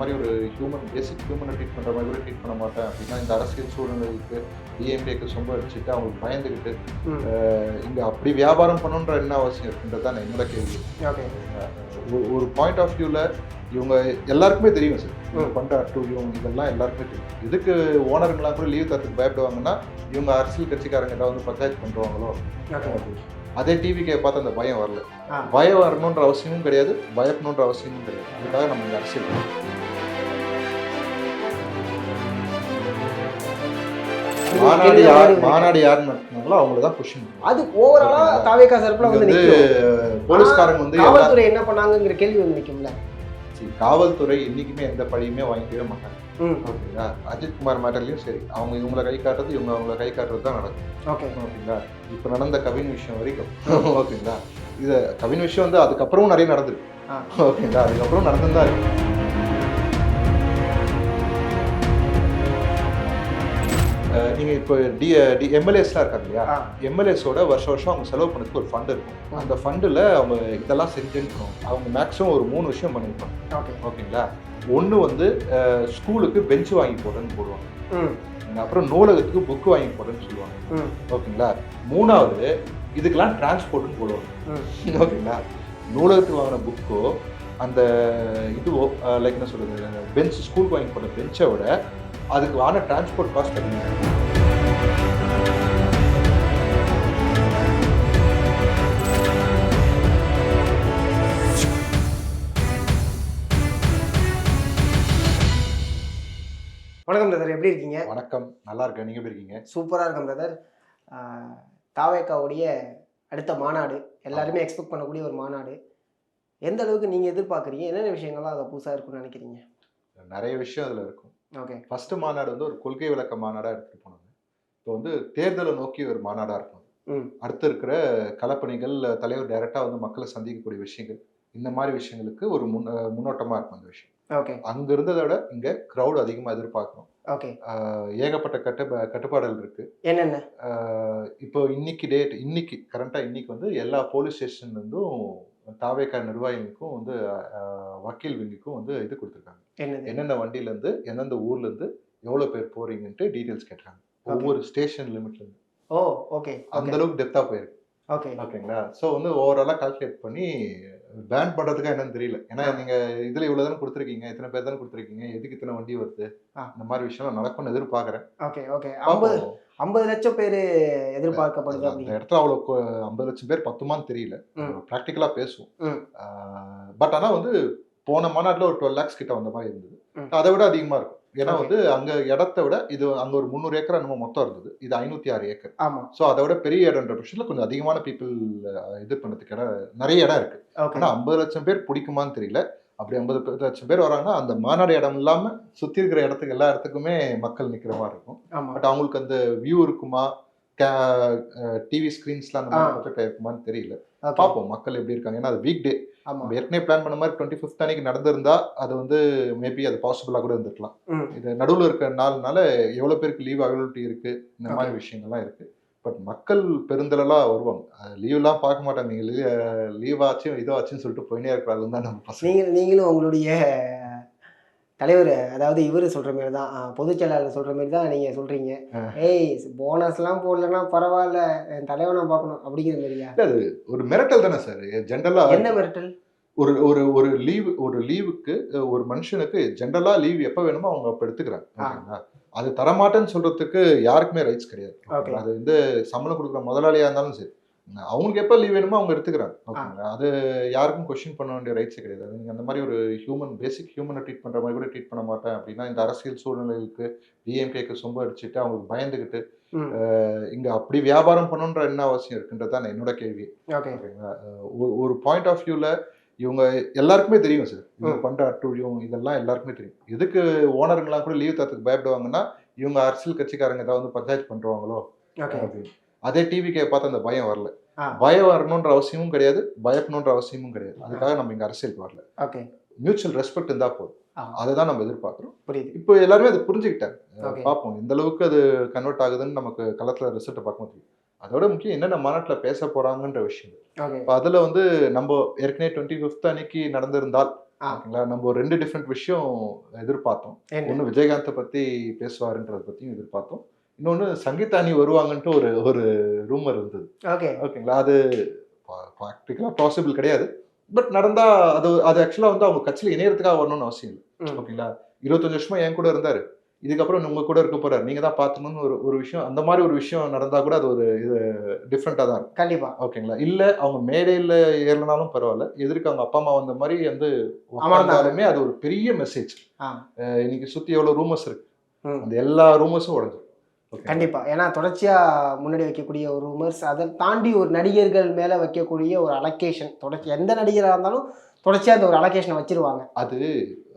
மாதிரி ஒரு பேசிக் ஹியூமனை ட்ரீட் பண்ணுற மாதிரி கூட ட்ரீட் பண்ண மாட்டேன் அப்படின்னா இந்த அரசியல் சூழ்நிலைக்கு டிஎம்கேக்கு சொம்ப அடிச்சுட்டு அவங்களுக்கு பயந்துக்கிட்டு இங்கே அப்படி வியாபாரம் பண்ணணுன்ற என்ன அவசியம் இருக்குன்றது தான் என்னோட கேள்வி. ஒரு பாயிண்ட் ஆஃப் வியூவில் இவங்க எல்லாருக்குமே தெரியும் சார், இவங்க பண்ணுற அட்டூழியம் இதெல்லாம் எல்லாருக்குமே தெரியும். இதுக்கு ஓனருங்களாம் கூட லீவ் தரத்துக்கு பயப்படுவாங்கன்னா இவங்க அரசியல் கட்சிக்காரங்க ஏதாவது வந்து பஞ்சாயத்து பண்ணுறாங்களோ. அதே டிவிக்கே பார்த்து அந்த பயம் வரல. பயம் வரணுன்ற அவசியமும் கிடையாது, பயப்படணுன்ற அவசியமும் கிடையாது. அதுக்காக நம்ம இந்த அரசியல் மாநாடு யாரு நடத்தினாங்களோ அவங்கள தான் கொஸ்டின். அது ஓவராலா தாவேகா சர்ப்ல வந்து போலீஸ்காரங்க வந்து காவல்துறை என்ன பண்ணாங்கங்கிற கேள்வி வந்து நிக்கும்ல. காவல்துறை என்னைக்குமே எந்த பழியுமே வாங்கிக்கவே மாட்டாங்க. ஓகேங்களா, அஜித்குமார் மேட்டர்லயும் சரி, அவங்க இவங்களை கை காட்டுறது இவங்க அவங்கள கை காட்டுறது தான் நடக்கும். ஓகேங்களா, இப்ப நடந்த கவின் விஷயம் வரைக்கும் ஓகேங்களா, இது கவின் விஷயம் வந்து அதுக்கப்புறமும் நிறைய நடந்திருக்கு. ஓகேங்களா, அதுக்கப்புறம் நடந்துதான் இருக்கு. நீங்க இப்போ எம்எல்ஏஸ்லாம் இருக்காங்க இல்லையா, எம்எல்ஏஸோட வருஷம் அவங்க செலவு பண்ணதுக்கு ஒரு ஃபண்ட் இருக்கும். அந்த ஃபண்டில் அவங்க இதெல்லாம் செஞ்சுருக்கணும். அவங்க மேக்ஸிமம் ஒரு 3 விஷயம் பண்ணியிருப்பாங்க. ஓகேங்களா, ஒன்று வந்து ஸ்கூலுக்கு பெஞ்ச் வாங்கி போடுறேன்னு போடுவாங்க. அப்புறம் நூலகத்துக்கு புக்கு வாங்கி போடுறேன்னு சொல்லுவாங்க. ஓகேங்களா, 3வது இதுக்கெல்லாம் டிரான்ஸ்போர்ட்னு போடுவாங்க. ஓகேங்களா, நூலகத்துக்கு வாங்கின புக்கோ அந்த இதுவோ லைக் என்ன சொல்றது, பெஞ்ச் ஸ்கூலுக்கு வாங்கி போடுற பெஞ்சை விட அதுக்கு வான டிரான்ஸ்போர்ட் காஸ்ட் அதிகம். வணக்கம் பிரதர், எப்படி இருக்கீங்க? வணக்கம், நல்லா இருக்கேன். நீங்க எப்படி இருக்கீங்க? சூப்பரா இருக்கும் பிரதர். தாவேகாவுடைய அடுத்த மாநாடு எல்லாருமே எக்ஸ்பெக்ட் பண்ணக்கூடிய ஒரு மாநாடு. எந்த அளவுக்கு நீங்க எதிர்பார்க்குறீங்க? என்னென்ன விஷயங்கள்லாம் அதை புதுசாக இருக்குன்னு நினைக்கிறீங்க? நிறைய விஷயம் அதில் இருக்கும். ஓகே, ஃபர்ஸ்ட் மாநாடு வந்து ஒரு கொள்கை விளக்க மாநாடாக எடுத்துகிட்டு போனாங்க. இப்போ வந்து தேர்தலை நோக்கி ஒரு மாநாடாக இருக்கும். அடுத்து இருக்கிற களப்பணிகள், தலைவர் டைரெக்டாக வந்து மக்களை சந்திக்கக்கூடிய விஷயங்கள், இந்த மாதிரி விஷயங்களுக்கு ஒரு முன்னோட்டமாக இருக்கும் அந்த விஷயம். ஓகே, அங்கே இருந்ததை விட இங்கே க்ரௌட் அதிகமாக எதிர்பார்க்கணும். ஓகே, ஏகப்பட்ட கட்டுப்பாடுகள் இருக்கு. என்னென்ன? இப்போ இன்னைக்கு கரண்டாக இன்னைக்கு வந்து எல்லா போலீஸ் ஸ்டேஷன்லேருந்தும் தாவேகா நிர்வாகிகளுக்கும் வந்து வக்கீல் விங்கிக்கும் வந்து இது கொடுத்துருக்காங்க. என்னென்ன வண்டியிலேருந்து எந்தெந்த ஊர்லேருந்து எவ்வளோ பேர் போறீங்கன்ட்டு டீட்டெயில்ஸ் கேட்டுருக்காங்க. ஒவ்வொரு ஸ்டேஷன் லிமிட்லேருந்து. ஓ, ஓகே, அந்த அளவுக்கு டெப்த்தாக போயிருக்கு. ஓகே, ஓகேங்களா. ஸோ வந்து ஓவராலாக கால்குலேட் பண்ணி பேன் பண்ணுறதுக்கா என்னன்னு தெரியல. ஏன்னா நீங்கள் இதில் இவ்வளோ தானே கொடுத்துருக்கீங்க, இத்தனை பேர் தானே கொடுத்துருக்கீங்க, எதுக்கு இத்தனை வண்டி வருது, இந்த மாதிரி விஷயம் நடக்கும்னு எதிர்பார்க்குறேன். Okay, okay. 50 லட்சம் பேர் எதிர்பார்க்கப்படுது. அந்த இடத்துல அவ்வளோ 50 லட்சம் பேர் பத்துமான்னு தெரியல, ப்ராக்டிக்கலாக பேசுவோம். பட் ஆனால் வந்து போன மாநாட்டில் ஒரு 12 lakhs கிட்ட வந்த மாதிரி இருந்தது. அதை விட அதிகமாக இருக்கும். ஏன்னா வந்து அங்க இடத்தை விட இது அங்க ஒரு 300 ஏக்கர் நம்ம மொத்தம் இருந்தது, இது 506 ஏக்கர். ஸோ அதை விட பெரிய இடம்ன்ற பட்சத்தில் கொஞ்சம் அதிகமான பீப்புள் இது பண்ணுறதுக்கு இடம், நிறைய இடம் இருக்கு. ஆனால் 50 லட்சம் பேர் பிடிக்குமான்னு தெரியல. அப்படி 50 லட்சம் பேர் வராங்கன்னா அந்த மாநாடு இடம் இல்லாம சுத்தி இருக்கிற இடத்துக்கு எல்லா இடத்துக்குமே மக்கள் நிக்கிற மாதிரி இருக்கும். பட் அவங்களுக்கு அந்த வியூ இருக்குமா, டிவி ஸ்கிரீன்ஸ்லாம் அந்த மாதிரி இருக்குமான்னு தெரியல. பார்ப்போம் மக்கள் எப்படி இருக்காங்க. ஏன்னா அது வீக் டே. ஏற்கனவே பிளான் பண்ண மாதிரி 25th அன்னைக்கு நடந்திருந்தா அது வந்து மேபி அது பாசிபிளா கூட இருந்திருக்கலாம். இது நடுவில் இருக்கிற நாள்னால எவ்வளவு பேருக்கு லீவ் அவைலபிலிட்டி இருக்கு, இந்த மாதிரி விஷயங்கள்லாம் இருக்கு. பட் மக்கள் பெருந்தளெல்லாம் வருவாங்க. லீவ்லாம் பார்க்க மாட்டாங்க. நீங்க லீவ் ஆச்சும் இதோ ஆச்சுன்னு சொல்லிட்டு போயினே இருக்கிறாங்க தான் நம்ம பசங்க. நீங்களும் உங்களுடைய தலைவர், அதாவது இவர் சொல்ற மாதிரி தான், பொதுச் செயலாளர் சொல்ற மாதிரி தான் நீங்க சொல்றீங்க. ஏய், போனஸ்லாம் போடலன்னா பரவாயில்ல, என் தலைவனை பார்க்கணும் அப்படிங்கிற மாதிரியா? அது ஒரு மிரட்டல் தானே சார். ஜென்ரலா என்ன மிரட்டல்? ஒரு லீவுக்கு ஒரு மனுஷனுக்கு ஜென்ரலா லீவ் எப்ப வேணுமோ அவங்க அப்ப எடுத்துக்கிறாங்க. அது தரமாட்டேன்னு சொல்றதுக்கு யாருக்குமே ரைட்ஸ் கிடையாது. அது வந்து சம்பளம் கொடுக்குற முதலாளியா இருந்தாலும் சரி, அவங்களுக்கு எப்ப லீவ் வேணுமோ அவங்க எடுத்துக்கிறாங்க. ஓகேங்களா, அது யாருக்கும் கொஸ்டின் பண்ண வேண்டிய ரைட்ஸே கிடையாது. நீங்க அந்த மாதிரி ஒரு பேசிக் ஹியூமனை ட்ரீட் பண்ற மாதிரி கூட ட்ரீட் பண்ண மாட்டேன் அப்படின்னா இந்த அரசியல் சூழ்நிலைக்கு டிஎம்கேக்கு சொம்ப அடிச்சுட்டு அவங்களுக்கு பயந்துகிட்டு இங்க அப்படி வியாபாரம் பண்ணணுன்ற என்ன அவசியம் இருக்குன்றது தான் என்னோட கேள்வி. ஓகேங்களா, ஒரு பாயிண்ட் ஆஃப் வியூல இவங்க எல்லாருக்குமே தெரியும் சார், இவங்க பண்ற அட்டூழியம் இதெல்லாம் எல்லாருக்குமே தெரியும். எதுக்கு ஓனருங்களாம் கூட லீவ் தரத்துக்கு பயப்படுவாங்கன்னா இவங்க அரசியல் கட்சிக்காரங்க ஏதாவது வந்து பஞ்சாயத்து பண்றாங்களோ அப்படின்னு. அதே டிவிக்கே பார்த்து அந்த பயம் வரல. பயம் வரணுன்ற அவசியமும் கிடையாது, பயப்படணுன்ற அவசியமும் கிடையாது. அதுக்காக நம்ம இங்க அரசியலுக்கு வரல. மியூச்சுவல் ரெஸ்பெக்ட் இருந்தா போதும். அதுதான் நம்ம எதிர்பார்க்கிறோம். இப்போ எல்லாருமே அதை புரிஞ்சுக்கிட்டாங்க. பார்ப்போம் எந்த அளவுக்கு அது கன்வெர்ட் ஆகுதுன்னு நமக்கு களத்துல ரிசல்ட் பார்க்க முடியும். அதோட முக்கியம் என்னென்ன மாநாட்டில் பேச போறாங்கன்ற விஷயம். அதுல வந்து நம்ம ஏற்கனவே 25th அன்னைக்கு நடந்திருந்தால் ஓகேங்களா. நம்ம ஒரு 2 டிஃப்ரெண்ட் விஷயம் எதிர்பார்த்தோம். என்ன? ஒண்ணு விஜயகாந்த பத்தி பேசுவாருன்றத பத்தியும் எதிர்பார்த்தோம். இன்னொன்னு சங்கீதா அணி வருவாங்கன்ட்டு ஒரு ஒரு ரூமர் இருந்தது. ஓகே. ஓகேங்களா. அது பிராக்டிகலா பாசிபிள் கிடையாது. பட் நடந்தா அது அது ஆக்சுவலா வந்து அவங்க கட்சியில இணையறதுக்காக வரணும்னு அவசியம் இல்ல. ஓகேங்களா. 25 வருஷமா என் கூட இருந்தாரு. இதுக்கப்புறம் உங்க கூட இருக்க போறாரு. நீங்க தான் பார்த்துக்கணும்னு ஒரு ஒரு விஷயம் அந்த மாரி ஒரு விஷயம் நடந்தா கூட அது ஒரு இது டிஃபரெண்ட்டா தான் இருக்கும். கண்டிப்பா. ஓகேங்களா. இல்ல அவங்க மேடையில ஏறலனாலும் பரவால்ல. எதிர்க்க அவங்க அப்பா, அம்மா வந்த மாரி வந்து அமர்ந்தாங்க. உட்கார்ந்தாலுமே அது ஒரு பெரிய மெசேஜ். ஆ. இன்னைக்கு சுத்தி எவ்வளவு ரூமர்ஸ் இருக்கு. ம். அந்த எல்லா ரூமர்ஸும் உடைஞ்சிரும். ஓகேங்களா. கண்டிப்பா. ஏன்னா தொடர்ச்சியா முன்னாடி வைக்கக்கூடிய ஒரு ரூமர்ஸ், அதை தாண்டி ஒரு நடிகர்கள் மேல வைக்கக்கூடிய ஒரு அலோகேஷன், தொடர்ச்சி எந்த நடிகரா இருந்தாலும் தொடர்ச்சியா அந்த ஒரு அலோகேஷனை வச்சிருவாங்க. அது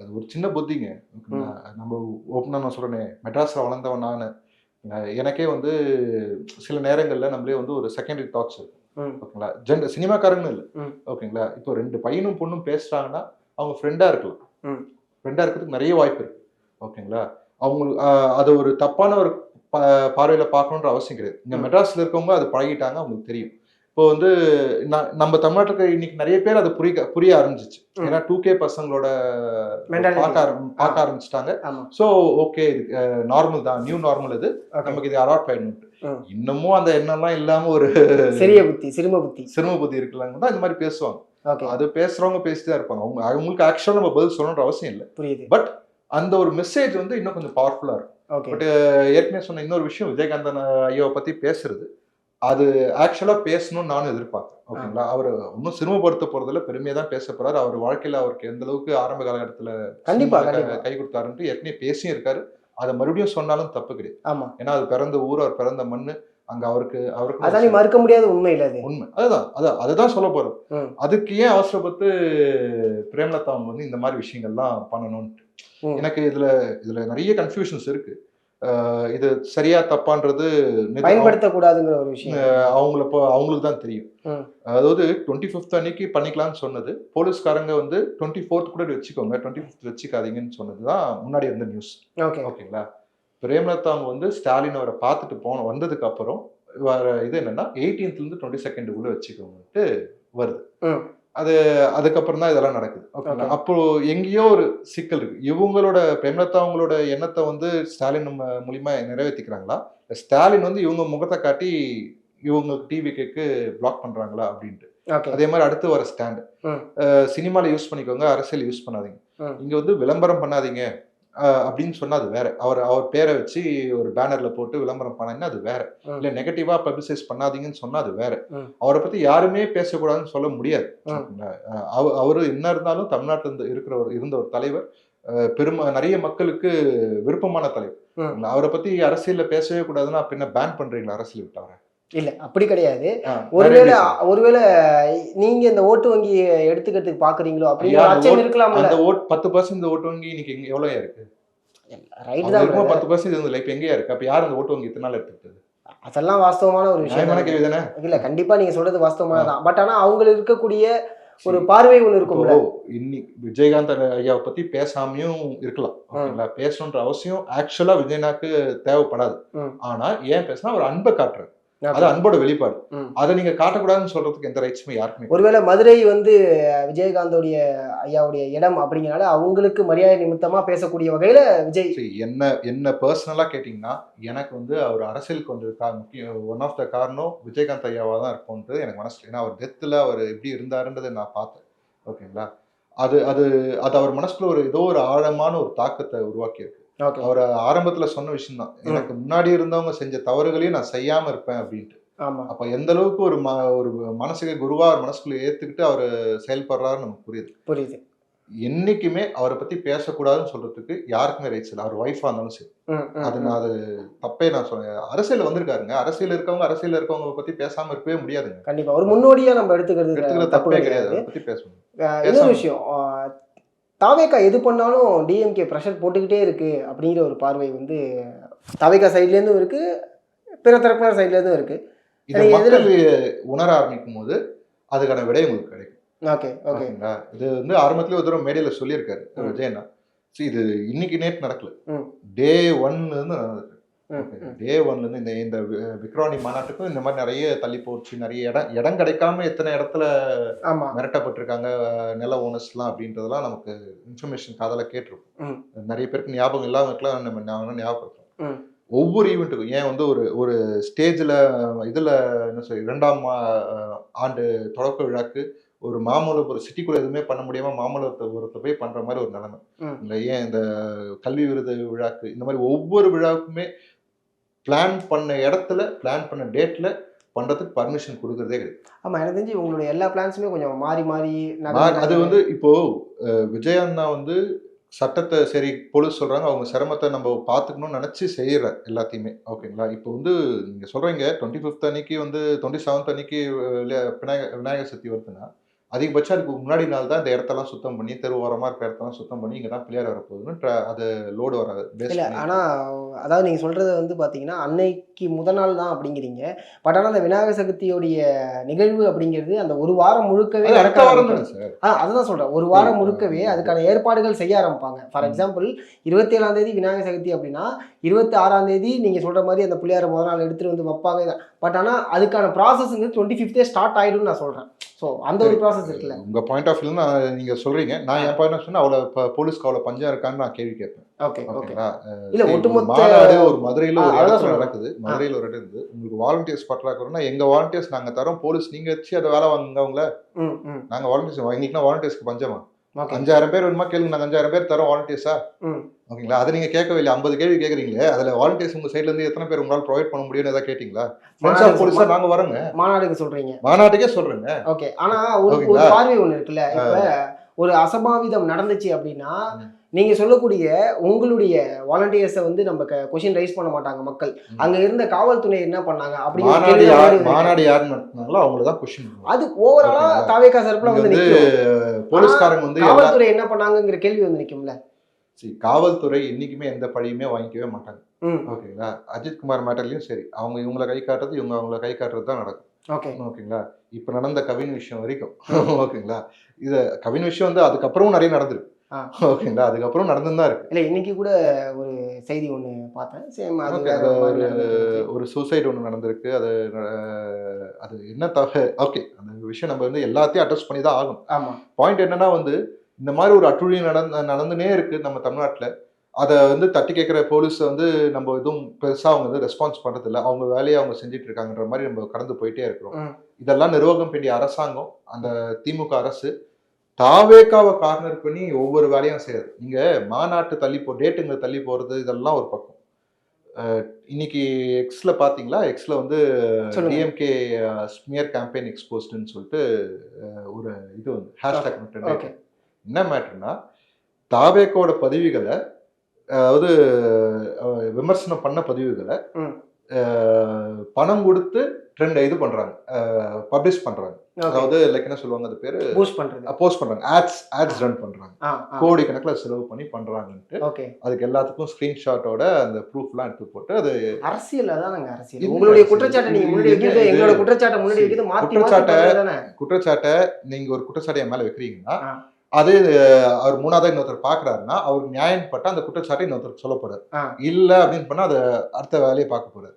அது ஒரு சின்ன புத்திங்க. ஓகேங்களா. நம்ம ஓப்பனா நான் சொல்றேனே, மெட்ராஸ்ல வளர்ந்தவன் நானு. எனக்கே வந்து சில நேரங்கள்ல நம்மளே வந்து ஒரு செகண்டரி தாட்ஸ் இருக்கும். ம். ஓகேங்களா. சினிமாக்காரங்கன்னு இல்ல. ம். ஓகேங்களா. இப்போ 2 பையனும் பொண்ணும் பேசுறாங்கன்னா, அவங்க ஃப்ரெண்டா இருக்கலாம். ம். ஃப்ரெண்டா இருக்கிறதுக்கு நெறைய வாய்ப்பு இருக்கு. ஓகேங்களா. அவங்களுக்கு அது ஒரு தப்பான ஒரு ப பார்வையில பார்க்கணுன்ற அவசியம் கிடையாது. இங்க ம். மெட்ராஸ்ல இருக்கவங்க அது பழகிட்டாங்க. அவங்களுக்கு தெரியும். இப்போ வந்து நம்ம தமிழ்நாட்டுல இருக்க இன்னைக்கு நெறைய பேர் அது புரிய ஆரம்பிச்சுச்சு. ம். ஏன்னா 2K பசங்களோட Mentality. பார்க்க ஆரம்பிச்சுட்டாங்க. ஆமா. ஸோ ஓகே இது நார்மல் தான். நியூ நார்மல் இது. ஓகே. நமக்கு இது அடாப்ட் ஆயிடணும்ட்டு. ம். இன்னமும் அந்த எண்ணம்லாம் இல்லாம ஒரு சிறிய புத்தி, சிறும புத்தி. சிறும புத்தி இருக்கலாங்க தான் இந்த மாதிரி பேசுவாங்க. ஓகே. அது பேசுறவங்க பேசிட்டு தான் இருப்பாங்க. அவங்களுக்கு ஆக்சுவலா நம்ம பதில் சொல்லணுன்ற அவசியம் இல்ல. புரியுது. பட் அந்த ஒரு மெசேஜ் வந்து இன்னும் கொஞ்சம் பவர்ஃபுல்லா இருக்கும். ஓகே. பட் ஏற்கனவே சொன்ன இன்னொரு விஷயம் விஜயகாந்தன் ஐயாவை பத்தி பேசுறது. அது ஆக்சுவலா பேசணும்னு நானும் எதிர்பார்த்தேன். ஓகேங்களா. அவரு இன்னும் சிரமப்படுத்த போறதில்ல. பெருமையா தான் பேச போறாரு. அவர் வாழ்க்கையில அவருக்கு எந்த அளவுக்கு ஆரம்ப காலகட்டத்துல கண்டிப்பா, சினிமால கண்டிப்பா. கை கொடுத்தாருன்ட்டு ஏற்கனவே பேசியும் இருக்காரு. அத மறுபடியும் சொன்னாலும் தப்பு கிடையாது. ஆமா. ஏன்னா அது பிறந்த ஊர், அவர் பிறந்த மண்ணு. அங்க அவருக்கு அதான் நீ மறுக்க முடியாத உண்மை இல்ல அது. உண்மை. அதுதான் சொல்ல போறேன். ம். அதுக்கு ஏன் அவசரப்பட்டு பிரேமலதா அவங்க வந்து இந்த மாதிரி விஷயங்கள்லாம் பண்ணணும்ட்டு. ம். எனக்கு இதுல நிறைய கன்ஃபியூஷன்ஸ் இருக்கு. இது சரியா தப்பான்றது பயன்படுத்தக்கூடாதுங்கிற ஒரு விஷயம். அவங்களுக்கு தான் தெரியும். ம். அதாவது 25th அன்னைக்கு பண்ணிக்கலாம்னு சொன்னது. போலீஸ்காரங்க வந்து 24th கூட வச்சுக்கோங்க. 25th வச்சுக்காதீங்கன்னு சொன்னதுதான் முன்னாடி இருந்த நியூஸ். ஓகே. ஓகேங்களா. பிரேமலதா அவங்க வந்து ஸ்டாலின் அவரை பார்த்துட்டு வந்ததுக்கு அப்புறம் இது என்னன்னா 18th இருந்து 22nd உள்ள வச்சுக்கோங்கன்ட்டு வருது. ம். அதுக்கப்புறம் தான் இதெல்லாம் நடக்குது. ஓகேங்களா. ஓகே. அப்போ எங்கேயோ ஒரு சிக்கல் இருக்கு. இவங்களோட பிரேமலதா அவங்களோட எண்ணத்தை வந்து ஸ்டாலின் மூலியமா நிறைவேத்திக்கிறாங்களா? ஸ்டாலின் வந்து இவங்க முகத்தை காட்டி இவங்க டிவிக்கு பிளாக் பண்றாங்களா அப்படின்ட்டு. ஓகே. அதே மாதிரி அடுத்து வர ஸ்டாண்ட். ம். சினிமால யூஸ் பண்ணிக்கோங்க, அரசியல் யூஸ் பண்ணாதீங்க. ம். இங்க வந்து விளம்பரம் பண்ணாதீங்க அப்படின்னு சொன்னா அது வேற. அவர் பேரை வச்சு ஒரு பேனர்ல போட்டு விளம்பரம் பண்ணாங்கன்னா அது வேற. ம். இல்ல நெகட்டிவா பப்ளிசைஸ் பண்ணாதீங்கன்னு சொன்னா அது வேற. ம். அவரை பத்தி யாருமே பேசக்கூடாதுன்னு சொல்ல முடியாது. ம். ஓகேங்களா. அவரு என்ன இருந்தாலும் தமிழ்நாட்டுல இருந்த ஒரு தலைவர். நிறைய மக்களுக்கு விருப்பமான தலைவர். ம். அவரை பத்தி அரசியல்ல பேசவே கூடாதுன்னா அப்ப என்ன பேன் பண்றீங்களா அரசியல் விட்டு அவரை? இல்ல அப்படி கிடையாது. ஒருவேளை ஒருவேளை நீங்க இந்த ஓட்டு வங்கி எடுத்துக்கிறதுக்கு பாக்குறீங்களோ அப்படிங்கிற அச்சம் இருக்கலாம்ல. அந்த 10% ஓட்டு வங்கி இன்னைக்கு எவ்வளவு இருக்கு? ரைட் தான். 10% இருந்ததுல இப்ப எங்கயா இருக்கு? அப்ப யார் அந்த ஓட்டு வங்கி இத்தனை நாள் எடுத்துக்கிட்டது? அதெல்லாம் வாஸ்தவமான ஒரு விஷயம். நியாயமான கேள்வி தானே? இல்ல கண்டிப்பா நீங்க சொல்றது வாஸ்தவமானதான். பட் ஆனா அவங்க இருக்கக்கூடிய ஒரு பார்வை ஒண்ணு இருக்கும்ல. இன்னைக்கு விஜயகாந்த் ஐயாவை பத்தி பேசாமையும் இருக்கலாம். ஓகேங்களா. பேசணுன்ற அவசியம் ஆக்சுவலா விஜயனாக்கு தேவைப்படாது. ஆனா ஏன் பேசினா ஒரு அன்பை காட்டுறாரு. அது அன்போட வெளிப்பாடு. அதை நீங்க காட்டக்கூடாதுன்னு சொல்றதுக்கு எந்த ரைட்ஸுமே யாருக்குமே. ஒருவேளை மதுரை வந்து விஜயகாந்தோடைய ஐயாவுடைய இடம் அப்படிங்கனால அவங்களுக்கு மரியாதை நிமித்தமா பேசக்கூடிய வகையில விஜய். என்ன பர்சனலா கேட்டீங்கன்னா எனக்கு வந்து அவர் அரசியலுக்கு வந்தது ஒன் ஆஃப் த காரணம் விஜயகாந்த் ஐயாவா தான் இருக்கும்ன்றது எனக்கு மனசுல. ஏன்னா அவர் டெத்துல அவர் எப்படி இருந்தாருன்றதை நான் பார்த்தேன். ஓகேங்களா. அது அது அது அவர் மனசுக்குள்ள ஏதோ ஒரு ஆழமான ஒரு தாக்கத்தை உருவாக்கி இருக்கு. அவர் ஆரம்பத்துல சொன்ன விஷயம் தான். எனக்கு முன்னாடி இருந்தவங்க செஞ்ச தவறுகளையும் நான் செய்யாம இருப்பேன் அப்படின்ட்டு. அப்ப எந்த அளவுக்கு ஒரு மனசுக்கு குருவா மனசுக்குள்ள ஏத்துக்கிட்டு அவர் செயல்படுறாரு நமக்கு புரியுது. என்னைக்குமே அவரை பத்தி பேசக்கூடாதுன்னு சொல்றதுக்கு யாருக்குமே ரைட்ஸ் இல்லை. அவர் ஒய்ஃபா இருந்தாலும் சரி. அது தப்பே நான் சொல்றேன். அரசியல் வந்திருக்காருங்க. அரசியல் இருக்கவங்க பத்தி பேசாம இருக்கவே முடியாதுங்க. கண்டிப்பா ஒரு முன்னோடியா நம்ம எடுத்துக்கிறது தப்பே கிடையாது. அதை பத்தி பேசணும். இன்னொரு விஷயம், தாவேகா எது பண்ணாலும் டிஎம்கே ப்ரெஷர் போட்டுக்கிட்டே இருக்கு அப்படிங்கிற ஒரு பார்வை வந்து தாவேகா சைட்லேருந்தும் இருக்கு, பிற தரப்பினர் சைட்லேருந்தும் இருக்கு. இதை மக்கள் உணர ஆரம்பிக்கும் போது அதுக்கான விடை உங்களுக்கு கிடைக்கும். ஓகேங்களா. இது வந்து ஆரம்பத்திலே ஒரு தடவை மேடையில சொல்லியிருக்காரு விஜயண்ணா. இது இன்னைக்கு நேற்று நடக்கல. டே 1 இருந்து நடந்தது. டே ஒன்லேருந்து இந்த விக்ரவாணி மாநாட்டுக்கும் இந்த மாதிரி நிறைய தள்ளி போச்சு, நிறைய இடம் கிடைக்காம எத்தனை இடத்துல ஆமா மிரட்டப்பட்டிருக்காங்க நில ஓனர்ஸ்லாம் அப்படின்றதெல்லாம் நமக்கு இன்ஃபர்மேஷன் காதால கேட்டிருக்கும். நிறைய பேருக்கு ஞாபகம் இல்லாதவங்களுக்குலாம் நம்ம ஞாபகப்படுத்துறோம். ஒவ்வொரு ஈவெண்ட்டுக்கும் ஏன் வந்து ஒரு ஒரு ஸ்டேஜில் இதில் என்ன சொல்ற 2ஆம் ஆண்டு தொடக்க விழாக்கு ஒரு மாமல்லபுரம் சிட்டிக்குள்ள எதுவுமே பண்ண முடியாம மாமல்லபுரத்தை போய் பண்ற மாதிரி ஒரு நிலைமை. இந்த ஏன் இந்த கல்வி விருது விழாக்கு இந்த மாதிரி ஒவ்வொரு விழாவுக்குமே பிளான் பண்ண இடத்துல பிளான் பண்ண டேட்ல பண்றதுக்கு பர்மிஷன் கொடுக்கறதே கிடையாது. ஆமா எனக்கு தெரிஞ்சு உங்களுடைய எல்லா பிளான்ஸுமே கொஞ்சம் மாறி மாறி அது வந்து இப்போ விஜய் அண்ணா வந்து சட்டத்தை சரி போலீஸ் சொல்றாங்க, அவங்க சிரமத்தை நம்ம பார்த்துக்கணும்னு நினைச்சு செய்யற எல்லாத்தையுமே. ஓகேங்களா? இப்போ வந்து நீங்க சொல்றீங்க 25th அன்னைக்கு வந்து 27th அன்னைக்கு விநாயகர் சதுர்த்தி வருதுன்னா அதிகபட்சம் அதுக்கு முன்னாடி நாள் தான் இந்த இடத்தெல்லாம் சுத்தம் பண்ணி தெரு ஓரமா இருக்க இடத்தெல்லாம் சுத்தம் பண்ணி இங்கே தான் பிள்ளையார் வரப்போகுதுன்னு அது லோடு வராது. இல்லை ஆனால் அதாவது நீங்கள் சொல்கிறது வந்து பார்த்தீங்கன்னா அன்னைக்கு முதல் நாள் தான் அப்படிங்கிறீங்க. பட் ஆனால் அந்த விநாயகர் சதுர்த்தியோடைய நிகழ்வு அப்படிங்கிறது அந்த ஒரு வாரம் முழுக்கவே அடுத்த வாரம் தானே சார்? அதுதான் சொல்கிறேன். ஒரு வாரம் முழுக்கவே அதுக்கான ஏற்பாடுகள் செய்ய ஆரம்பிப்பாங்க. ஃபார் எக்ஸாம்பிள் 27ஆம் தேதி விநாயகர் சதுர்த்தி அப்படின்னா 26ஆம் தேதி நீங்கள் சொல்கிற மாதிரி அந்த பிள்ளையாரை முதல் நாள் எடுத்துகிட்டு வந்து வைப்பாங்க. பட் ஆனால் அதுக்கான ப்ராசஸ்ங்க 25th ஸ்டார்ட் ஆகிடும்னு நான் சொல்கிறேன். ஸோ அந்த ஒரு ப்ராசஸ் இருக்குல்ல. உங்கள் பாயிண்ட் ஆஃப் வியூ நீங்கள் சொல்கிறீங்க. நான் என் பாயிண்ட் ஆஃப் வியூ அவ்வளோ போலீஸ்க்கு அவ்வளோ பஞ்சம் இருக்கான்னு நான் கேள்வி கேட்பேன். ஓகே ஓகேங்களா? இல்லை ஒட்டுமொத்த மாநாடு ஒரு மதுரையில் ஒரு இடத்துல நடக்குது. மதுரையில் ஒரு இடம் இருக்குது. உங்களுக்கு வாலண்டியர்ஸ் பற்றாக்குறோம்னா எங்கள் வாலண்டியர்ஸ் நாங்கள் தரோம். போலீஸ் நீங்கள் வச்சு அதை வேலை வாங்குங்க அவங்கள. நாங்கள் வாலண்டியர்ஸ் எங்களுக்குன்னா வாலண்டியர்ஸ்க்கு பஞ்சமா? 5000 பேர் வேணுமா கேளுங்க, நாங்கள் 5000 பேர் தரோம் வாலண்டியர்ஸா. ஓகேங்களா? அதை நீங்க கேட்கவே இல்லை. 50 கேள்வி கேட்குறீங்களே, அதுல வாலண்டியர்ஸ் உங்க சைட்ல இருந்து எத்தனை பேர் உங்களால் ப்ரொவைட் பண்ண முடியும்னு ஏதாவது கேட்டீங்களா? போலீஸா நாங்க வரோங்க. மாநாடுக்கு சொல்றீங்க? மாநாட்டுக்கே சொல்றேங்க. ஓகே. ஆனா ஒரு பார்வை ஒண்ணு இருக்குல்ல. இப்ப ஒரு அசம்பாவிதம் நடந்துச்சு அப்படின்னா நீங்க சொல்லக்கூடிய உங்களுடைய வாலண்டியர்ஸை வந்து நம்ம கொஸ்டின் ரைஸ் பண்ண மாட்டாங்க மக்கள். அங்க இருந்த காவல்துறை என்ன பண்ணாங்க அப்படிங்கிற மாநாடு யாரு நடத்தினாங்களோ அவங்களதான் கொஸ்டின். அது ஓவராலா தாவேகா சர்ப்ல வந்து போலீஸ்காரங்க வந்து காவல்துறை என்ன பண்ணாங்கிற கேள்வி வந்து நிக்கும்ல. காவல்துறை என்னைக்குமே எந்த பழியுமே வாங்கிக்கவே மாட்டாங்க. ஓகேங்களா? அஜித்குமார் மேட்டர்லயும் சரி, அவங்க இவங்களை கை காட்டுறது இவங்க அவங்கள கை காட்டுறது தான் நடக்கும். ஓகேங்களா? இப்ப நடந்த கவின் விஷயம் வரைக்கும் ஓகேங்களா, இது கவின் விஷயம் வந்து அதுக்கப்புறமும் நிறைய நடந்திருக்கு. ஓகேங்களா? அதுக்கப்புறம் நடந்துதான் இருக்கு. இல்ல இன்னைக்கு கூட ஒரு செய்தி ஒண்ணு பார்த்தேன். சேம் ஒரு சூசைட் ஒண்ணு நடந்திருக்கு. அது என்ன தவிர ஓகே, அந்த விஷயம் நம்ம வந்து எல்லாத்தையும் அட்ரஸ் பண்ணி தான் ஆகும். ஆமா. பாயிண்ட் என்னன்னா வந்து இந்த மாதிரி ஒரு அட்டுழி நடந்துனே இருக்கு நம்ம தமிழ்நாட்டில். அதை வந்து தட்டி கேட்குற போலீஸை வந்து நம்ம எதுவும் பெருசாக அவங்க வந்து ரெஸ்பான்ஸ் பண்ணுறது இல்லை. அவங்க வேலையை அவங்க செஞ்சுட்டு இருக்காங்கன்ற மாதிரி நம்ம கடந்து போயிட்டே இருக்கிறோம். இதெல்லாம் நிர்வாகம் வேண்டிய அரசாங்கம், அந்த திமுக அரசு தாவேக்காவை கார்னர் பண்ணி ஒவ்வொரு வேலையும் செய்யுது. நீங்க மாநாட்டு டேட்டுங்களை தள்ளி போறது இதெல்லாம் ஒரு பக்கம். இன்னைக்கு எக்ஸ்ல பாத்தீங்களா? எக்ஸ்ல வந்து டிஎம்கே ஸ்மியர் கேம்பெயின் எக்ஸ்போஸ்ட்னு சொல்லிட்டு ஒரு இது வந்து ஹேஷ்டாக். என்ன மேட்டர்னா, தாவேக்கோட பதிவுகளை, அதாவது விமர்சனம் பண்ண பதிவுகளை பணம் கொடுத்து இது பண்றாங்க, பப்ளிஷ் பண்றாங்க. அதாவது லைக் என்ன சொல்லுவாங்க, அது பேரு போஸ்ட் பண்றாங்க, ஆட்ஸ் ரன் பண்றாங்க. கோடி கணக்கில் செலவு பண்ணி பண்றாங்கன்ட்டு அதுக்கு எல்லாத்துக்கும் ஸ்கிரீன்ஷாட்டோட அந்த ப்ரூஃப்லாம் எடுத்து போட்டு அது அரசியல். அதான் அரசியல். உங்களுடைய குற்றச்சாட்டை நீங்க முன்னாடி வைக்கிறது, எங்களோட குற்றச்சாட்டை முன்னாடி வைக்கிறது. குற்றச்சாட்டை நீங்க ஒரு குற்றச்சாட்டை என் மேல வைக்கிறீங்கன்னா அது அவர் மூணாவது இன்னொருத்தர் பாக்குறாருன்னா அவருக்கு நியாயம் பட்டா அந்த குற்றச்சாட்டை இன்னொருத்தர் சொல்ல போறாரு. இல்ல அப்படின்னு பண்ணா அதை அடுத்த வேலையை பார்க்க போறாரு.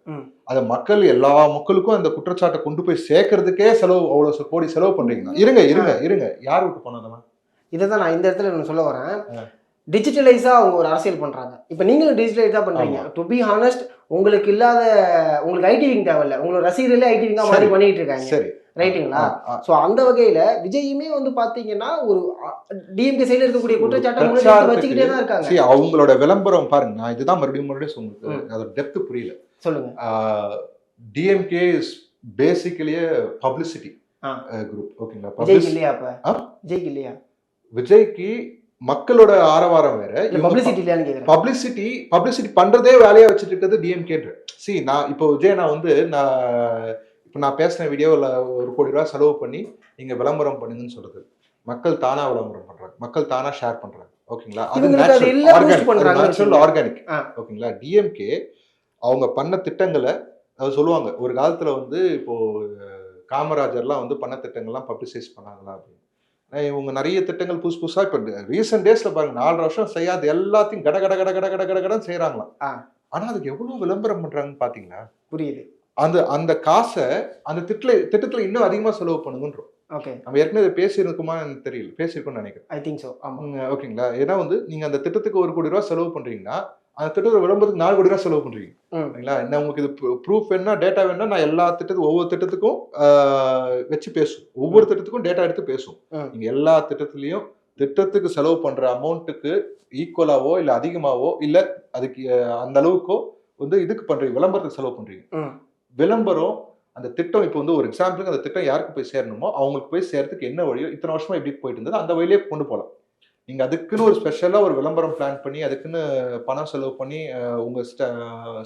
அது மக்கள் எல்லா மக்களுக்கும் அந்த குற்றச்சாட்டை கொண்டு போய் சேர்க்கறதுக்கே அவ்வளவு கோடி செலவு பண்றீங்கன்னா இருங்க யார் விட்டு போனதெல்லாம் இதைதான் நான் இந்த இடத்துல நான் சொல்ல வரேன். டிஜிட்டலைஸா அவங்க ஒரு அரசியல் பண்றாங்க. இப்ப நீங்களும் டிஜிட்டலைஸா பண்றீங்க. டு பி ஹானஸ்ட், உங்களுக்கு ஐடி விங் தேவையில்ல, உங்களோட ரசிகர்களே ஐடி விங்கா மாதிரி பண்ணிட்டு இருக்காங்க. சரி, ரைட்டுங்களா? சோ அந்த வகையில விஜயுமே வந்து பாத்தீங்கன்னா ஒரு டிஎம்கே சைடுல இருக்கக்கூடிய குற்றச்சாட்டை வச்சுக்கிட்டே தான் இருக்காங்க. அவங்களோட விளம்பரம் பாருங்க. நான் இதுதான் மறுபடியும் சொல்லுங்க, அதோட டெப்த் புரியல. சொல்லுங்க. DMK is basically publicity group. ஓகேங்களா? விஜய்க்கு இல்லையா? விஜய்க்கு மக்களோட ஆரவாரம் வேற, பப்ளிசிட்டி பண்றதே வேலையா வச்சுட்டு இருக்கிறது டிஎம்கே. நான் இப்போ விஜய் நான் பேசின வீடியோவில் 1 கோடி ரூபாய் செலவு பண்ணி நீங்க விளம்பரம் பண்ணுங்கன்னு சொல்றது, மக்கள் தானா விளம்பரம் பண்றாங்க, மக்கள் தானா ஷேர் பண்றாங்க. ஓகேங்களா? அது ஆர்கானிக். ஓகேங்களா? டிஎம்கே அவங்க பண்ண திட்டங்களை அது சொல்லுவாங்க. ஒரு காலத்துல வந்து இப்போ காமராஜர்லாம் வந்து பண்ண திட்டங்கள்லாம் பப்ளிசைஸ் பண்ணாங்களா அப்படின்னு. இவங்க நிறைய திட்டங்கள் புதுசா இப்ப ரீசெண்ட் டேஸ்ல பாருங்க, 4 வருஷம் செய்யாத எல்லாத்தையும் கட செய்யறாங்களாம். ஆனா அதுக்கு எவ்வளவு விளம்பரம் பண்றாங்கன்னு பாத்தீங்களா? புரியுது. அந்த அந்த காசை அந்த திட்டத்துல இன்னும் அதிகமா செலவு பண்ணுங்கன்றோம். ஓகே. நம்ம ஏற்கனவே இதை பேசியிருக்குமான்னு எனக்கு தெரியல. பேசியிருக்கோம்னு நினைக்கிறேன். I think so. ஆமா. ஓகேங்களா? ஏன்னா வந்து நீங்க அந்த திட்டத்துக்கு 1 கோடி ரூபாய் செலவு பண்றீங்கன்னா, அந்த திட்டத்தோட விளம்பரத்துக்கு 4 கோடி ரூபாய் செலவு பண்றீங்க. சரிங்களா? என்ன உங்களுக்கு இது ப்ரூஃப் வேணும்னா, டேட்டா வேணும்னா நான் எல்லா ஒவ்வொரு திட்டத்துக்கும் வச்சு பேசுவோம். ஒவ்வொரு திட்டத்துக்கும் டேட்டா எடுத்து பேசுவோம். நீங்க எல்லா திட்டத்திலயும் திட்டத்துக்கு செலவு பண்ற அமௌண்ட்டுக்கு ஈக்குவலாவோ இல்ல அதிகமாவோ இல்ல அதுக்கு அந்த அளவுக்கோ வந்து இதுக்கு பண்றீங்க, விளம்பரத்துக்கு செலவு பண்றீங்க. விளம்பரம் அந்த திட்டம் இப்போ வந்து ஒரு எக்ஸாம்பிளுக்கு அந்த திட்டம் யாருக்கு போய் சேரணுமோ அவங்களுக்கு போய் சேர்றதுக்கு என்ன வழியோ இத்தனை வருஷமா எப்படி போயிட்டு இருந்தது அந்த வழியிலே கொண்டு போகலாம். நீங்க அதுக்குன்னு ஒரு ஸ்பெஷலா ஒரு விளம்பரம் பிளான் பண்ணி அதுக்குன்னு பணம் செலவு பண்ணி உங்க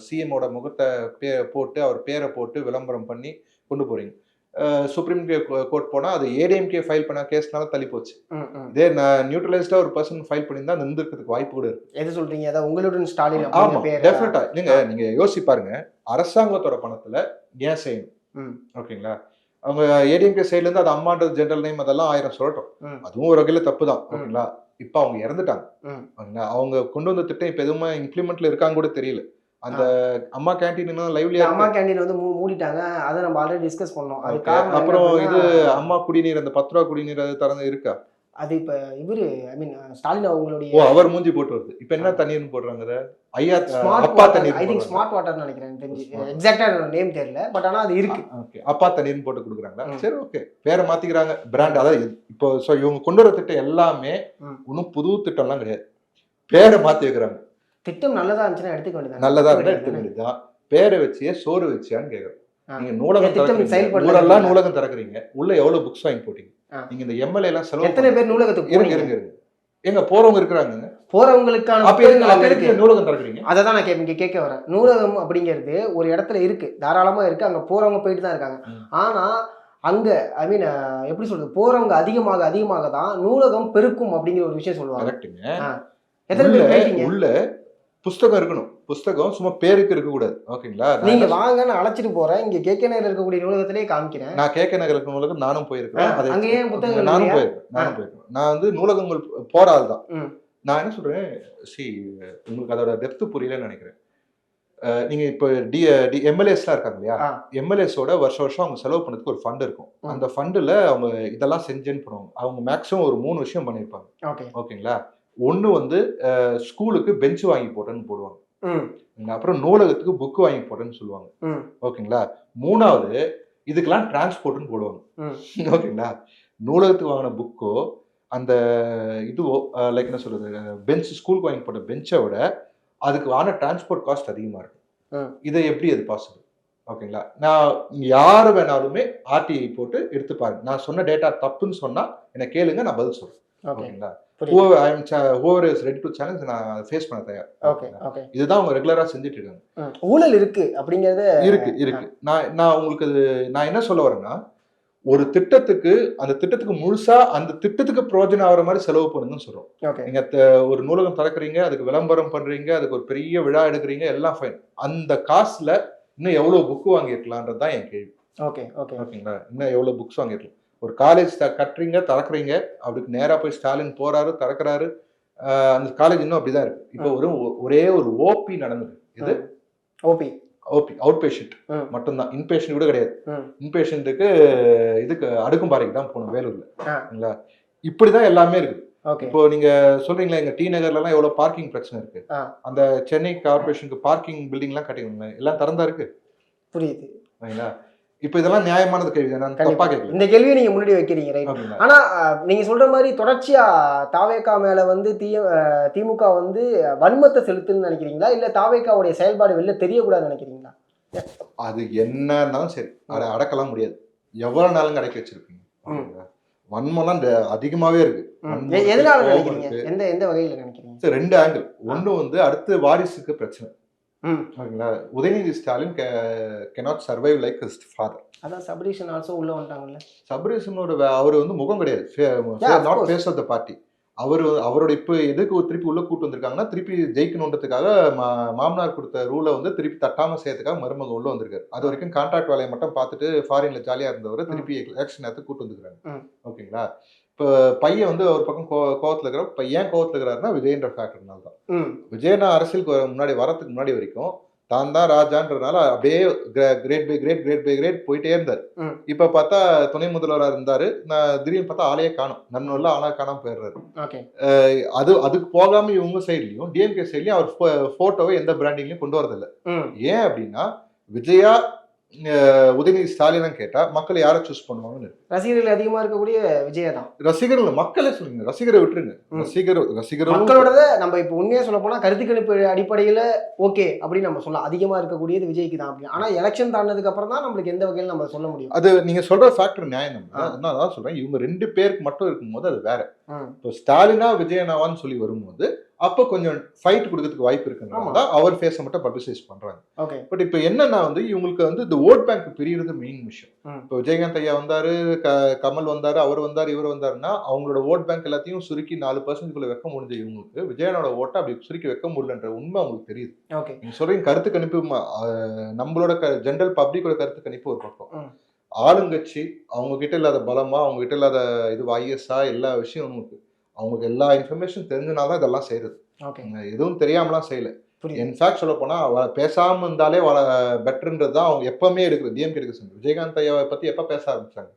சிஎம்மோட முகத்தை போட்டு அவர் பேரை போட்டு விளம்பரம் பண்ணி கொண்டு போறீங்க. சுப்ரீம் கோர்ட் போனா அது ஏடிஎம்கே ஃபைல் பண்ண கேஸ்னால தள்ளி போச்சு. இதே நியூட்ரலைஸ்டா ஒரு பர்சன் ஃபைல் பண்ணியிருந்தா நின்றுக்கிறதுக்கு வாய்ப்பு கூட இருக்கு. எது சொல்றீங்க? அதான் உங்களுடன் ஸ்டாலின் ஆமா, டெஃபினட்டா. நீங்க யோசிச்சு பாருங்க. அரசாங்கத்தோட பணத்துல ஏன் செய்யணும்? ஓகேங்களா? அவங்க ஏடிஎம்கே சைடுல இருந்து அது அம்மான்றது ஜெனரல் நேம் அதெல்லாம் 1000 சொல்லட்டும். அதுவும் ஒரு வகையில தப்பு தான். ஓகேங்களா? இப்ப அவங்க இறந்துட்டாங்க. அவங்க கொண்டு வந்த திட்டம் இப்ப எதுவுமே இம்ப்ளிமெண்ட்ல இருக்காங்க கூட தெரியல. அந்த அம்மா கேண்டீன் இன்னும் லைவ்லியா அம்மா கேண்டீன் வந்து மூடிட்டாங்க. அத நம்ம ஆல்ரெடி டிஸ்கஸ் பண்ணோம். அது காரணம் அப்புறம் இது அம்மா குடிநீர் அந்த 10 ரூபாய் குடிநீர் அது திறந்து இருக்கா? அது இப்ப இவரு ஐ மீன் ஸ்டாலின் அவங்களுடைய அவர் மூஞ்சி போட்டு வருது. இப்ப என்ன தண்ணீர்னு போடுறாங்க? ஐயா ஸ்மார்ட் அப்பா வாட்டர். தண்ணீர். ஐ திங்க் ஸ்மார்ட் வாட்டர்னு நினைக்கிறேன். தெரிஞ்சு எக்ஸாக்ட்டா நேம் தெரியல. பட் ஆனா அது இருக்கு. ஓகே. அப்பா தண்ணீர்னு போட்டு குடுக்குறாங்களா? சரி, ஓகே. பேரை மாத்திக்கிறாங்க. பிராண்ட் அதாவது இப்போ இவங்க கொண்டு வர திட்டம் எல்லாமே இன்னும் புது திட்டம்லாம் கிடையாது. பேரை மாத்தி வைக்கிறாங்க. திட்டம் நல்லதா இருந்துச்சுன்னா எடுத்துக்க வேண்டியது. நல்லதா இருந்தா எடுத்துக்க வேண்டியதுதான். பேரை வச்சியே சோறு வச்சியான்னு கேக்குறேன். நீங்க நூலகம் நூலகம் திறக்கிறீங்க. உள்ள எவ்வளவு புக்ஸ் வாங்கி போட்டீங்க? நீங்க இந்த எம்எல்ஏ எல்லாம் செலவு எத்தனை பேர் நூலகத்துக்கு இருங்க. எங்க போறவங்க இருக்கிறாங்க. போறவங்களுக்கான நூலகம் திறக்கிறீங்க. அதான் நான் கேட்க வரேன். நூலகம் அப்படிங்கிறது ஒரு இடத்துல இருக்கு, தாராளமா இருக்கு. அங்க போறவங்க போயிட்டு தான் இருக்காங்க. ஆனா அங்க ஐ மீன் எப்படி சொல்றது, போறவங்க அதிகமாக தான் நூலகம் பெருக்கும் அப்படிங்கிற ஒரு விஷயம் சொல்லுவாங்க. கரெக்ட்டுங்க. எத்தனை பேர் போயிட்டீங்க? உள்ள புஸ்தகம் இருக்கணும். புஸ்தகம் சும்மா பேருக்கு இருக்க கூடாது. ஓகேங்களா? நீங்க வாங்க, நான் அழைச்சிட்டு போறேன். இங்க கேகே நகர்ல இருக்கக்கூடிய நூலகத்திலேயே காமிக்கிறேன். நான் கேகே நகர்ல இருக்க நூலகம் நானும் போயிருக்கேன். அங்க ஏன் புத்தகங்கள் நானும் போயிருக்கேன். நான் வந்து நூலகங்கள் போற ஆள் தான். நான் என்ன சொல்றேன், உங்களுக்கு அதோட டெப்த் புரியலன்னு நினைக்கிறேன். நீங்க இப்போ எம்எல்ஏஸ்லாம் இருக்காங்க இல்லையா? எம்எல்ஏஸோட வருஷம் அவங்க செலவு பண்ணதுக்கு ஒரு ஃபண்ட் இருக்கும். அந்த ஃபண்டுல அவங்க இதெல்லாம் செஞ்சேன்னு பண்ணுவாங்க. அவங்க மேக்ஸிமம் ஒரு 3 விஷயம் பண்ணியிருப்பாங்க. ஓகேங்களா? ஒன்னு வந்து ஸ்கூலுக்கு பெஞ்ச் வாங்கி போட்டேன்னு போடுவாங்க. அப்புறம் நூலகத்துக்கு புக் வாங்கி போட்டேன்னு சொல்லுவாங்க. ஓகேங்களா? 3வது இதுக்கெல்லாம் டிரான்ஸ்போர்ட்னு போடுவாங்க. ஓகேங்களா? நூலகத்துக்கு வாங்கின புக்கோ அந்த இதுவோ லைக் என்ன சொல்றது, பெஞ்ச் ஸ்கூலுக்கு வாங்கி போட்ட பெஞ்சை விட அதுக்கு வாங்கின டிரான்ஸ்போர்ட் காஸ்ட் அதிகமா இருக்கும். இதை எப்படி அது பாசிபிள்? ஓகேங்களா? நான் யாரு வேணாலுமே ஆர்டிஐ போட்டு எடுத்து பாருங்க. நான் சொன்ன டேட்டா தப்புன்னு சொன்னா என்ன கேளுங்க, நான் பதில் சொல்றேன். ஓகேங்களா? whoever is ready to challenge நான் ஃபேஸ் பண்ண தயார். இதுதான் அவங்க ரெகுலரா செஞ்சுட்டு இருக்காங்க. ஊழல் இருக்கு அப்படிங்கறது இருக்கு. நான் உங்களுக்கு நான் என்ன சொல்ல வரேன்னா, ஒரு திட்டத்துக்கு அந்த திட்டத்துக்கு முழுசா அந்த திட்டத்துக்கு பிரயோஜனம் ஆகிற மாதிரி செலவு பண்ணுங்கன்னு சொல்றோம். நீங்க ஒரு நூலகம் திறக்கிறீங்க, அதுக்கு விளம்பரம் பண்றீங்க, அதுக்கு ஒரு பெரிய விழா எடுக்கிறீங்க, எல்லாம் ஃபைன். அந்த காசுல இன்னும் எவ்வளவு புக் வாங்கிருக்கலாம்ன்றது தான் என் கேள்வி. ஓகேங்களா? இன்னும் எவ்வளவு புக்ஸ் வாங்கிருக்கலாம்? ஒரு காலேஜ் கட்டுறீங்க, திறக்கிறீங்க, அதுக்கு நேரா போய் ஸ்டாலின் போறாரு, திறக்கிறாரு. அந்த காலேஜ் இன்னும் அப்படிதான் இருக்கு. இப்போ ஒரே ஒரு ஓபி நடந்தது. இது ஓபி அவுட் பேஷண்ட் மட்டும்தான். இன்பேஷண்ட் கூட கிடையாது. இன்பேஷண்ட்டுக்கு இதுக்கு அடுக்கும்பாறைக்கு தான் போகணும், வேலூர்ல. இப்படிதான் எல்லாமே இருக்கு. இப்போ நீங்க சொல்றீங்களா எங்க டி நகர்ல எல்லாம் எவ்வளவு பார்க்கிங் பிரச்சனை இருக்கு. அந்த சென்னை கார்பரேஷனுக்கு பார்க்கிங் பில்டிங் எல்லாம் கட்டிங்க, எல்லாம் திறந்தா இருக்கு. புரியுது. இப்ப இதெல்லாம் நியாயமானது கேள்வி. நான் தப்பா கேட்கல. இந்த கேள்வியை நீங்க முன்னாடி வைக்கிறீங்க, ரைட்? ஆனா நீங்க சொல்ற மாதிரி தொடர்ச்சியா தாவேகா மேல வந்து திமுக வந்து வன்மத்தை செலுத்துன்னு நினைக்கிறீங்களா, இல்ல தாவேகாவுடைய செயல்பாடு வெளில தெரியக்கூடாதுன்னு நினைக்கிறீங்களா? அது என்னன்னாலும் சரி, அடக்கலாம் முடியாது. எவ்வளவு நாளுங்க அடக்கி வச்சிருப்பீங்க? வன்மம்லாம் அதிகமாவே இருக்கு. எதனால நினைக்கிறீங்க? எந்த வகையில நினைக்கிறீங்க? 2 ஆங்கிள். ஒண்ணு வந்து அடுத்து வாரிசுக்கு பிரச்சனை. ஓகேங்களா? Udhayanidhi Stalin cannot survive like his father. அதான் சபரீஷன் ஆல்சோ உள்ள வந்துட்டாங்கல்ல. சபரீஷனோட அவர் வந்து முகம் கிடையாது. not face of the party. அவரோட இப்ப எதுக்கு திருப்பி உள்ள கூட்டு வந்திருக்காங்கன்னா, திருப்பி ஜெயிக்கணுன்றதுக்காக மாமனார் கொடுத்த ரூலை வந்து திருப்பி தட்டாம செய்யறதுக்காக மருமக உள்ள வந்திருக்காரு. அது வரைக்கும் கான்ட்ராக்ட் வேலையை மட்டும் பார்த்துட்டு ஃபாரின்ல ஜாலியா இருந்தவரை திருப்பி எலெக்ஷன் நேரத்துக்கு கூட்டு வந்துருக்காங்க. ஓகேங்களா? இப்போ பையன் வந்து ஒரு பக்கம் கோவத்துல இருக்கிற ஏன் கோவத்துல இருக்கிறாருன்னா விஜயன்ற ஃபேக்டர்னால தான். விஜயனா அரசியலுக்கு முன்னாடி வரதுக்கு முன்னாடி வரைக்கும் தான் தான் ராஜான்றதுனால அப்படியே great by great great by great போயிட்டே இருந்தார். இப்ப பார்த்தா துணை முதல்வரா இருந்தாரு. நான் திடீர்னு பார்த்தா ஆளையே காணும். நன்னூர்ல ஆளா காணாம போயிடுறாரு. அதுக்கு போகாம இவங்க சைட்லயும் டிஎம்கே சைட்லயும் அவர் போட்டோவை எந்த பிராண்டிங்லயும் கொண்டு வரதில்லை. ஏன் அப்படின்னா விஜயா உதயநிதி ஸ்டாலினா கேட்டா மக்கள் யாரை சூஸ் பண்ணுவாங்கன்னு. ரசிகர்கள் அதிகமா இருக்கக்கூடிய விஜயா தான். ரசிகர்கள் மக்களே சொல்லுங்க, ரசிகரை விட்டுருங்க. ரசிகர் மக்களோட நம்ம இப்ப உண்மையா சொல்ல போனா கருத்து கணிப்பு அடிப்படையில ஓகே அப்படின்னு நம்ம சொல்லலாம். அதிகமா இருக்கக்கூடியது விஜய்க்கு தான் அப்படின்னு. ஆனா எலெக்ஷன் தாண்டதுக்கு அப்புறம் தான் நம்மளுக்கு எந்த வகையில் நம்ம சொல்ல முடியும். அது நீங்க சொல்ற ஃபேக்டர் நியாயம் தான். நான் அதான் சொல்றேன், இவங்க 2 பேருக்கு மட்டும் இருக்கும்போது அது வேற. இப்போ ஸ்டாலினா விஜயனாவான்னு சொல்லி வரும்போது அப்போ கொஞ்சம் ஃபைட் கொடுக்கறதுக்கு வாய்ப்பு இருக்குன்னா அவர் ஃபேஸை மட்டும் பப்ளிசைஸ் பண்றாங்க. பட் இப்போ என்னன்னா வந்து இவங்களுக்கு வந்து இந்த ஓட் பேங்க் பிரியறது மெயின் விஷயம். இப்போ விஜயகாந்த் ஐயா வந்தாரு, கமல் வந்தாரு, அவர் வந்தாரு, இவர் வந்தாருன்னா அவங்களோட ஓட் பேங்க் எல்லாத்தையும் சுருக்கி 4% வைக்க முடிஞ்ச இவங்களுக்கு விஜயனோட ஓட்டை அப்படி சுருக்கி வைக்க முடியலன்ற உண்மை அவங்களுக்கு தெரியுது. நீங்க சொல்றீங்க கருத்து கணிப்பு, நம்மளோட ஜெனரல் பப்ளிக்கோட கருத்து கணிப்பு ஒரு பக்கம், ஆளுங்கட்சி அவங்க கிட்ட இல்லாத பலமா, அவங்க கிட்ட இல்லாத இது ஐஎஸ்ஆ எல்லா விஷயம் உங்களுக்கு அவங்களுக்கு எல்லா இன்ஃபர்மேஷன் தெரிஞ்சனால்தான் இதெல்லாம் செய்யறது. எதுவும் தெரியாமலாம் செய்யல. இன்ஃபேக்ட் சொல்ல போனா பேசாம இருந்தாலே பெட்டர்ன்றது தான் அவங்க எப்பவுமே எடுக்கிறது. டிஎம்கே எடுக்க விஜயகாந்த் ஐயாவை பத்தி எப்ப பேச ஆரம்பிச்சாங்க,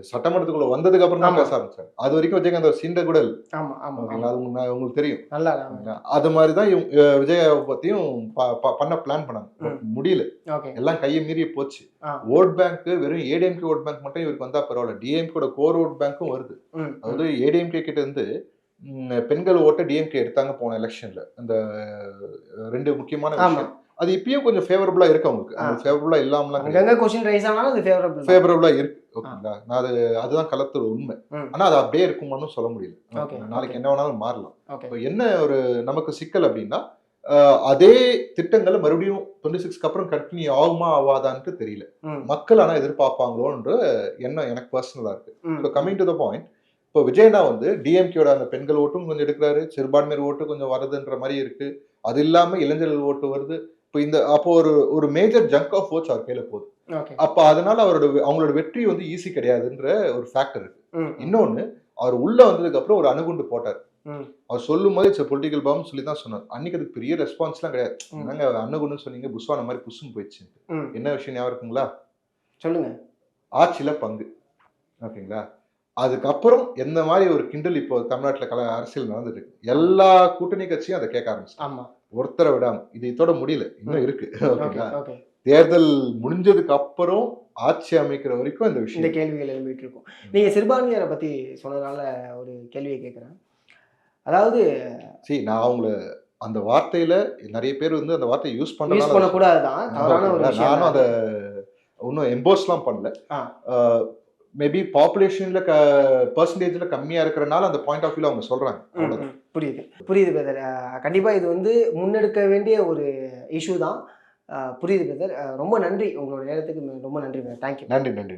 சட்டமன்றத்துக்குள்ள வந்ததுக்கு அப்புறம் தான் பேச ஆரம்பிச்சாங்க. அது வரைக்கும் விஜயகாந்த் சீண்ட கூட இல்லை. அது உங்களுக்கு தெரியும். அது மாதிரிதான் விஜய் பத்தியும் பண்ண பிளான் பண்ணாங்க. முடியல, எல்லாம் கையை மீறி போச்சு. ஓட் பேங்க் வெறும் ஏடிஎம்கே ஓட் பேங்க் மட்டும் இவருக்கு வந்தா பரவாயில்ல, டிஎம்கே கோர் ஓட் பேங்க்கும் வருது. அதாவது ஏடிஎம்கே கிட்ட இருந்து பெண்கள் ஓட்ட டிஎம்கே எடுத்தாங்க போன எலெக்ஷன்ல. அந்த 2 முக்கியமான விஷயம் அது இப்பயும் கொஞ்சம் ஃபேவரபிளா இருக்கு அவங்களுக்கு. ஃபேவரபிளா இல்லாமலாம் ஃபேவரபிளா இருக்கு. ஓகேங்களா, நான் அதுதான் களத்துல உண்மை. ஆனா அது அப்படியே இருக்குமான்னு சொல்ல முடியல. நாளைக்கு என்ன வேணாலும் மாறலாம். இப்போ என்ன ஒரு நமக்கு சிக்கல் அப்படின்னா அதே திட்டங்களை மறுபடியும் 26க்கு அப்புறம் கண்டினியூ ஆகுமா ஆகாதான்ட்டு தெரியல. மக்கள் ஆனா எதிர்பார்ப்பாங்களோன்ற எண்ணம் எனக்கு பர்சனலா இருக்கு. இப்போ கமிங் டு த பாயிண்ட், இப்போ விஜயனா வந்து டிஎம்கேயோட அந்த பெண்கள் ஓட்டும் கொஞ்சம் எடுக்கிறாரு, சிறுபான்மையர் ஓட்டு கொஞ்சம் வருதுன்ற மாதிரி இருக்கு. அது இல்லாம இளைஞர்கள் ஓட்டு வருது. இப்போ அப்போ ஒரு மேஜர் ஜங்க் ஆஃப் ஓட்ஸ் அவர் கையில போகுது. அப்ப அதனால அவங்களோட வெற்றி வந்து ஈஸி கிடையாதுன்ற ஒரு ஃபேக்டர் இருக்கு. இன்னொன்னு, அவர் உள்ள வந்ததுக்கு அப்புறம் ஒரு அணுகுண்டு போட்டார். அவர் சொல்லும் போது இட்ஸ் பொலிட்டிக்கல் பாம் சொல்லி தான் சொன்னார். அன்னைக்கு அதுக்கு பெரிய ரெஸ்பான்ஸ் எல்லாம் கிடையாது. என்னங்க அணுகுண்டுன்னு சொன்னீங்க, புஷ்வான மாதிரி புஷ்ன்னு போயிடுச்சு. என்ன விஷயம் ஞாபகம் இருக்குங்களா? சொல்லுங்க. ஆட்சியில பங்கு. ஓகேங்களா, அதுக்கப்புறம் எந்த மாதிரி ஒரு கிண்டல் இப்போ தமிழ்நாட்டுல அரசியல் நடந்துட்டு இருக்கு. எல்லா கூட்டணி கட்சியும் அதை கேட்க ஆரம்பிச்சு, ஒருத்தரை விடாம. இது இதோட முடியல, இன்னும் இருக்கு. ஓகேங்களா, தேர்தல் முடிஞ்சதுக்கு அப்புறம் ஆட்சி அமைக்கிற வரைக்கும் இந்த விஷயம், இந்த கேள்விகள் எழுப்பிட்டு இருக்கும். நீங்க சிறுபான்மையரை பத்தி சொன்னதுனால ஒரு கேள்வியை கேட்கிறேன். அதாவது நான் அவங்கள அந்த வார்த்தையில நிறைய பேர் வந்து அந்த வார்த்தையை யூஸ் பண்ணக்கூடாதுதான், நானும் அதை ஒன்னும் எம்போஸ்லாம் பண்ணல. மேபி பாப்புலேஷன்ல பெர்சன்டேஜ்ல கம்மியா இருக்கிறனால அந்த பாயிண்ட் ஆஃப் வியூல அவங்க சொல்றாங்க. புரியுது பிரதர். கண்டிப்பா இது வந்து முன்னெடுக்க வேண்டிய ஒரு இஷ்யூ தான். புரியுது பிரதர். ரொம்ப நன்றி, உங்களோட நேரத்துக்கு ரொம்ப நன்றி பிரதர். தேங்க்யூ. நன்றி.